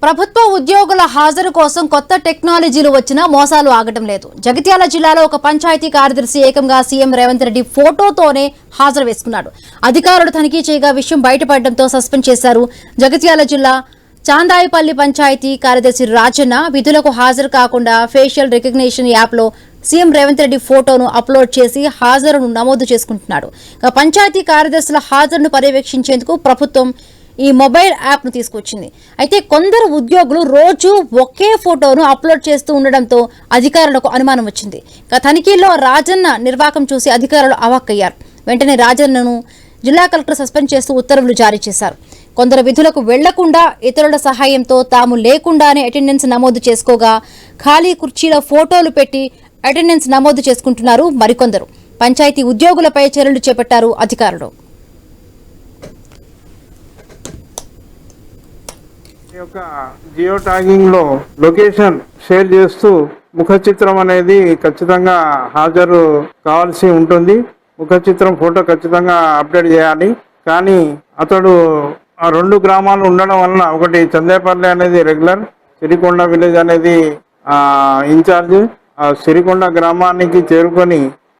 ప్రభుత్వ ఉద్యోగుల హాజరు కోసం కొత్త టెక్నాలజీలు వచ్చినా మోసాలు ఆగటం లేదు. జగిత్యాల జిల్లాలో ఒక పంచాయతీ కార్యదర్శి ఏకంగా సీఎం రేవంత్ రెడ్డి ఫోటోతోనే హాజరు వేసుకున్నాడు. అధికారులు తనిఖీ చేయగా విషయం బయటపడడంతో సస్పెండ్ చేశారు. జగిత్యాల జిల్లా చాందాయిపల్లి పంచాయతీ కార్యదర్శి రాజన్న విధులకు హాజరు కాకుండా ఫేషియల్ రికగ్నిషన్ యాప్లో సీఎం రేవంత్ రెడ్డి ఫోటోను అప్లోడ్ చేసి హాజరును నమోదు చేసుకుంటున్నాడు. పంచాయతీ కార్యదర్శుల హాజరును పర్యవేక్షించేందుకు ప్రభుత్వం ఈ మొబైల్ యాప్ను తీసుకొచ్చింది. అయితే కొందరు ఉద్యోగులు రోజు ఒకే ఫోటోను అప్లోడ్ చేస్తూ ఉండడంతో అధికారులకు అనుమానం వచ్చింది. తనిఖీల్లో రాజన్న నిర్వాకం చూసి అధికారులు అవాక్కయ్యారు. వెంటనే రాజన్నను జిల్లా కలెక్టర్ సస్పెండ్ చేస్తూ ఉత్తర్వులు జారీ చేశారు. కొందరు విధులకు వెళ్లకుండా ఇతరుల సహాయంతో తాము లేకుండానే అటెండెన్స్ నమోదు చేసుకోగా ఖాళీ కుర్చీల ఫోటోలు పెట్టి అటెండెన్స్ నమోదు చేసుకుంటున్నారు మరికొందరు. పంచాయతీ ఉద్యోగులపై చర్యలు చేపట్టారు అధికారులు. జియో ట్యాగింగ్ లో లొకేషన్ షేర్ చేస్తూ ముఖ చిత్రం అనేది ఖచ్చితంగా హాజరు కావాల్సి ఉంటుంది. ముఖ చిత్రం ఫోటో ఖచ్చితంగా అప్డేట్ చేయాలి. కానీ అతడు ఆ 2 గ్రామాలు ఉండడం వలన, ఒకటి చందేపల్లి అనేది రెగ్యులర్, సిరికొండ విలేజ్ అనేది ఇన్ఛార్జ్, ఆ సిరికొండ గ్రామానికి చేరుకొని